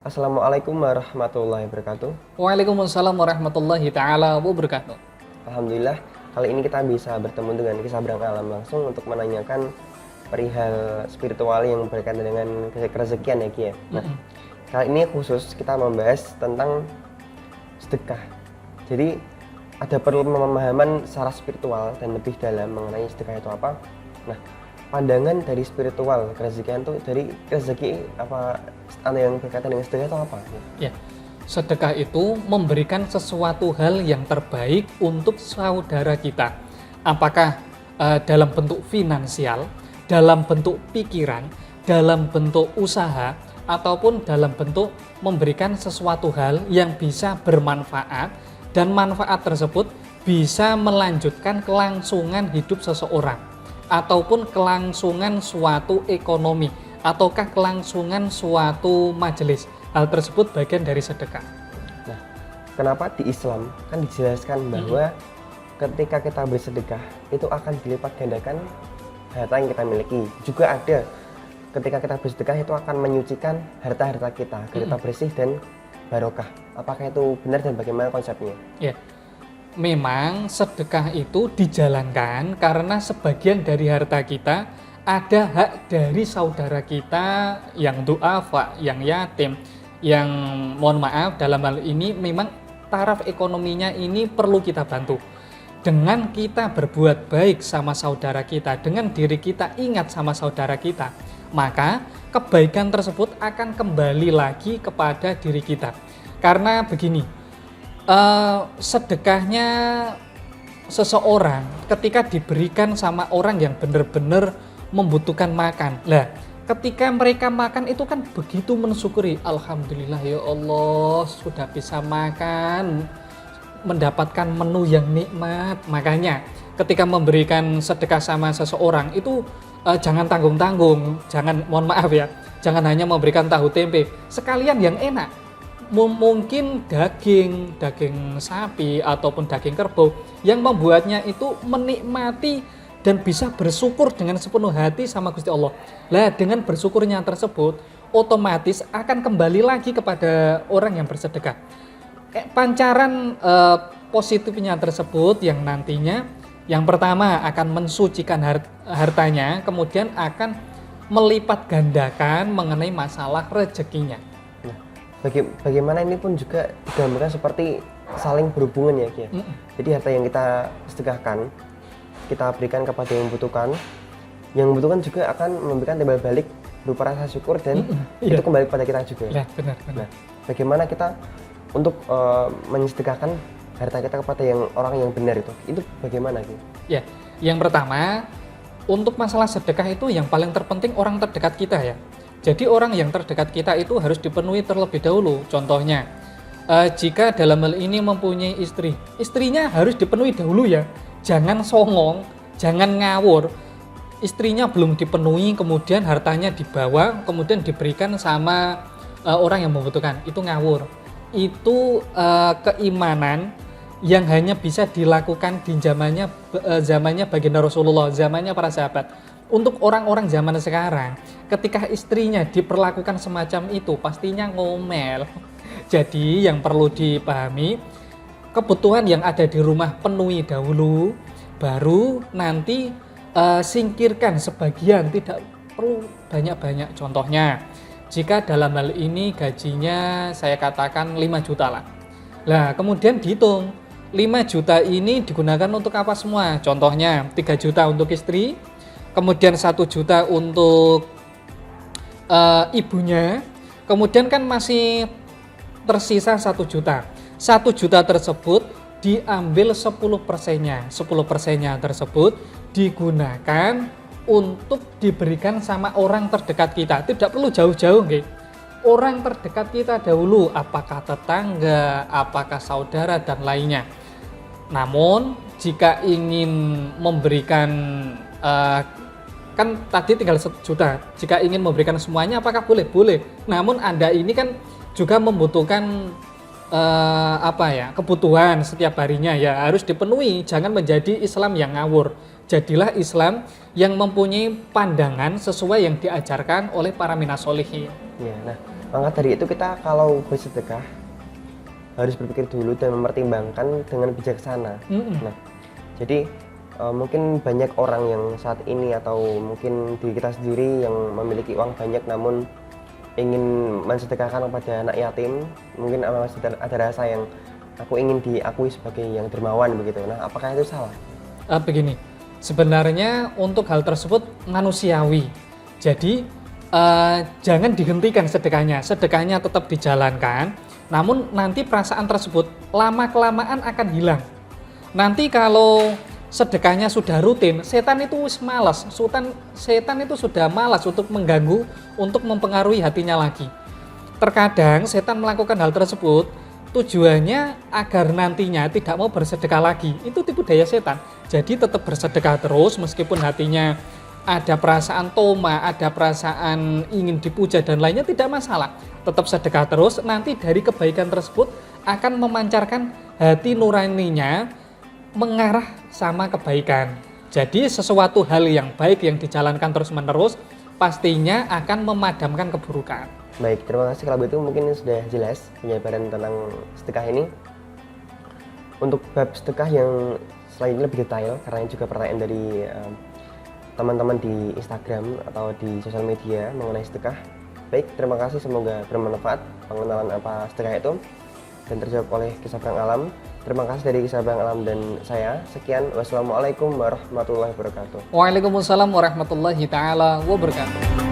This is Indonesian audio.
Assalamualaikum warahmatullahi wabarakatuh. Waalaikumsalam warahmatullahi taala wabarakatuh. Alhamdulillah, kali ini kita bisa bertemu dengan Kisah Berang Alam langsung untuk menanyakan perihal spiritual yang berkaitan dengan kerezekian ya Ki ya. Nah, kali ini khusus kita membahas tentang sedekah. Jadi ada perlu pemahaman secara spiritual dan lebih dalam mengenai sedekah itu apa. Nah, pandangan dari spiritual kerezekian itu dari rezeki apa yang berkaitan dengan sedekah itu apa? Ya, sedekah itu memberikan sesuatu hal yang terbaik untuk saudara kita. Apakah dalam bentuk finansial, dalam bentuk pikiran, dalam bentuk usaha, ataupun dalam bentuk memberikan sesuatu hal yang bisa bermanfaat dan manfaat tersebut bisa melanjutkan kelangsungan hidup seseorang ataupun kelangsungan suatu ekonomi ataukah kelangsungan suatu majelis. Hal tersebut bagian dari sedekah. Nah, kenapa di Islam kan dijelaskan bahwa ketika kita bersedekah itu akan dilipat gandakan harta yang kita miliki. Juga ada ketika kita bersedekah itu akan menyucikan harta-harta kita agar kita bersih dan barokah. Apakah itu benar dan bagaimana konsepnya? Ya, memang sedekah itu dijalankan karena sebagian dari harta kita ada hak dari saudara kita yang du'afa, yang yatim, yang mohon maaf dalam hal ini memang taraf ekonominya ini perlu kita bantu. Dengan kita berbuat baik sama saudara kita, dengan diri kita ingat sama saudara kita, maka kebaikan tersebut akan kembali lagi kepada diri kita. Karena begini, sedekahnya seseorang ketika diberikan sama orang yang benar-benar membutuhkan makan. Lah, ketika mereka makan itu kan begitu mensyukuri, alhamdulillah ya Allah sudah bisa makan, mendapatkan menu yang nikmat. Makanya ketika memberikan sedekah sama seseorang itu jangan tanggung-tanggung, jangan, mohon maaf ya, jangan hanya memberikan tahu tempe, sekalian yang enak. Mungkin daging sapi ataupun daging kerbau yang membuatnya itu menikmati dan bisa bersyukur dengan sepenuh hati sama Gusti Allah. Lah, dengan bersyukurnya tersebut otomatis akan kembali lagi kepada orang yang bersedekah. Pancaran positifnya tersebut yang nantinya yang pertama akan mensucikan hartanya, kemudian akan melipat gandakan mengenai masalah rezekinya. Nah, bagaimana ini pun juga digambarkan seperti saling berhubungan ya Ki. Jadi harta yang kita sedekahkan kita berikan kepada yang membutuhkan juga akan memberikan timbal balik berupa rasa syukur dan itu kembali kepada kita juga. Ya, benar. Nah, bagaimana kita untuk mensedekahkan harta kita kepada orang yang benar itu bagaimana Ki? Ya, yang pertama untuk masalah sedekah itu yang paling terpenting orang terdekat kita ya. Jadi orang yang terdekat kita itu harus dipenuhi terlebih dahulu. Contohnya, jika dalam hal ini mempunyai istri, istrinya harus dipenuhi dahulu ya. Jangan songong, jangan ngawur. Istrinya belum dipenuhi, kemudian hartanya dibawa, kemudian diberikan sama orang yang membutuhkan. Itu ngawur. Itu keimanan yang hanya bisa dilakukan di zamannya baginda Rasulullah, zamannya para sahabat. Untuk orang-orang zaman sekarang, ketika istrinya diperlakukan semacam itu, pastinya ngomel. Jadi yang perlu dipahami, kebutuhan yang ada di rumah penuhi dahulu, baru nanti singkirkan sebagian, tidak perlu banyak-banyak. Contohnya, jika dalam hal ini gajinya saya katakan 5 juta lah. Lah, kemudian dihitung, 5 juta ini digunakan untuk apa semua? Contohnya, 3 juta untuk istri, kemudian 1 juta untuk ibunya, kemudian kan masih tersisa 1 juta. 1 juta tersebut diambil 10%-nya. 10%-nya tersebut digunakan untuk diberikan sama orang terdekat kita. Tidak perlu jauh-jauh, nggih. Orang terdekat kita dahulu, apakah tetangga, apakah saudara dan lainnya. Namun jika ingin memberikan kan tadi tinggal 1 juta. Jika ingin memberikan semuanya apakah boleh? Boleh. Namun Anda ini kan juga membutuhkan kebutuhan setiap harinya ya, harus dipenuhi. Jangan menjadi Islam yang ngawur. Jadilah Islam yang mempunyai pandangan sesuai yang diajarkan oleh para minasolihin. Ya, nah Maka dari itu kita kalau bersedekah harus berpikir dulu dan mempertimbangkan dengan bijaksana. Nah, jadi mungkin banyak orang yang saat ini atau mungkin diri kita sendiri yang memiliki uang banyak namun ingin mensedekahkan kepada anak yatim, mungkin masih ada rasa yang aku ingin diakui sebagai yang dermawan begitu. Nah, apakah itu salah? Begini, sebenarnya untuk hal tersebut manusiawi. Jadi jangan dihentikan sedekahnya tetap dijalankan. Namun nanti perasaan tersebut lama-kelamaan akan hilang. Nanti kalau sedekahnya sudah rutin, setan itu malas. Setan itu sudah malas untuk mengganggu, untuk mempengaruhi hatinya lagi. Terkadang setan melakukan hal tersebut tujuannya agar nantinya tidak mau bersedekah lagi. Itu tipu daya setan. Jadi tetap bersedekah terus meskipun hatinya ada perasaan toma, ada perasaan ingin dipuja dan lainnya, tidak masalah. Tetap sedekah terus, nanti dari kebaikan tersebut akan memancarkan hati nuraninya mengarah sama kebaikan. Jadi sesuatu hal yang baik yang dijalankan terus-menerus pastinya akan memadamkan keburukan. Baik, terima kasih. Kalau begitu mungkin sudah jelas penjabaran tentang sedekah ini. Untuk bab sedekah yang selanjutnya lebih detail, karena ini juga pertanyaan dari teman-teman di Instagram atau di sosial media mengenai sedekah. Baik, terima kasih, semoga bermanfaat pengenalan apa sedekah itu dan terjawab oleh Kisah Perang Alam. Terima kasih dari Kisah Perang Alam dan saya. Sekian, wassalamualaikum warahmatullahi wabarakatuh. Waalaikumsalam warahmatullahi taala wabarakatuh.